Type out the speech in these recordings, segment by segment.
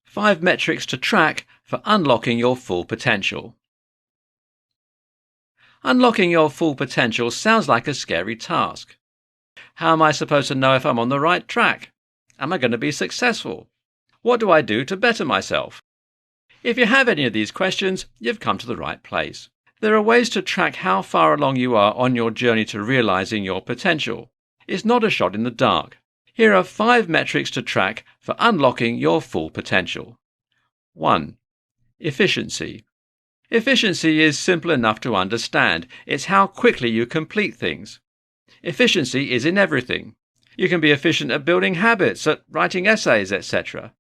5 metrics to track for unlocking your full potential. Unlocking your full potential sounds like a scary task. How am I supposed to know if I'm on the right track? Am I going to be successful? What do I do to better myself? If you have any of these questions, you've come to the right place. There are ways to track how far along you are on your journey to realizing your potential. It's not a shot in the dark. Here are 5 metrics to track for unlocking your full potential. 1. Efficiency. Efficiency is simple enough to understand. It's how quickly you complete things. Efficiency is in everything. You can be efficient at building habits, at writing essays, etc.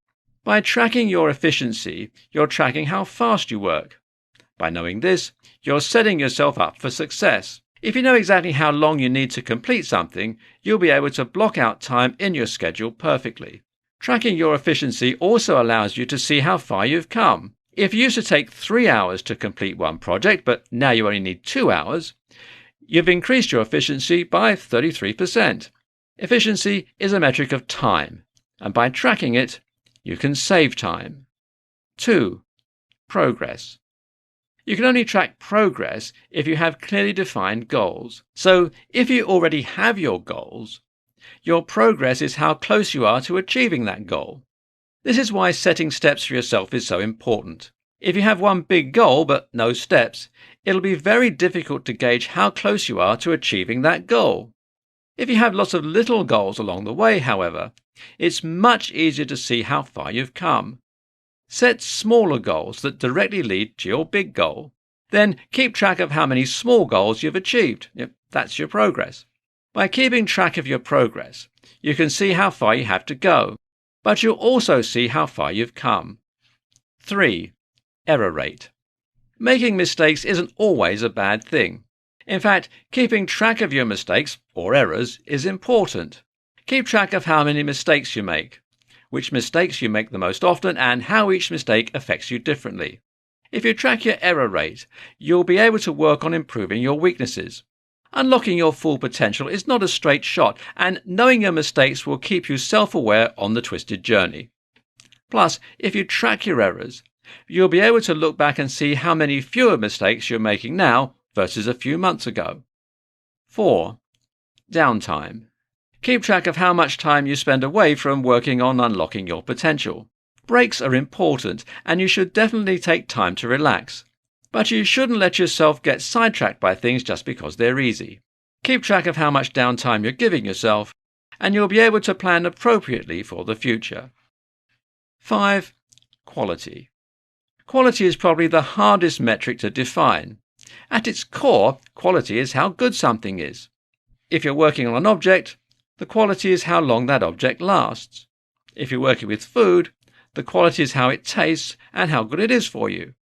By tracking your efficiency, you're tracking how fast you work. By knowing this, you're setting yourself up for success. If you know exactly how long you need to complete something, you'll be able to block out time in your schedule perfectly. Tracking your efficiency also allows you to see how far you've come. If you used to take 3 hours to complete one project, but now you only need 2 hours, you've increased your efficiency by 33%. Efficiency is a metric of time, and by tracking it, you can save time. 2. Progress. You can only track progress if you have clearly defined goals. So, if you already have your goals, your progress is how close you are to achieving that goal. This is why setting steps for yourself is so important. If you have one big goal but no steps, it'll be very difficult to gauge how close you are to achieving that goal. If you have lots of little goals along the way, however, it's much easier to see how far you've come. Set smaller goals that directly lead to your big goal. Then keep track of how many small goals you've achieved. That's your progress. By keeping track of your progress, you can see how far you have to go, but you'll also see how far you've come. 3. Error rate. Making mistakes isn't always a bad thing. In fact, keeping track of your mistakes, or errors, is important. Keep track of how many mistakes you make, which mistakes you make the most often, and how each mistake affects you differently. If you track your error rate, you'll be able to work on improving your weaknesses. Unlocking your full potential is not a straight shot, and knowing your mistakes will keep you self-aware on the twisted journey. Plus, if you track your errors, you'll be able to look back and see how many fewer mistakes you're making now versus a few months ago. 4. Downtime. Keep track of how much time you spend away from working on unlocking your potential. Breaks are important, and you should definitely take time to relax. But you shouldn't let yourself get sidetracked by things just because they're easy. Keep track of how much downtime you're giving yourself, and you'll be able to plan appropriately for the future. 5. Quality. Quality is probably the hardest metric to define. At its core, quality is how good something is. If you're working on an object, the quality is how long that object lasts. If you're working with food, the quality is how it tastes and how good it is for you.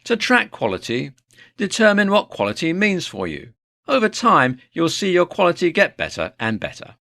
To track quality, determine what quality means for you. Over time, you'll see your quality get better and better.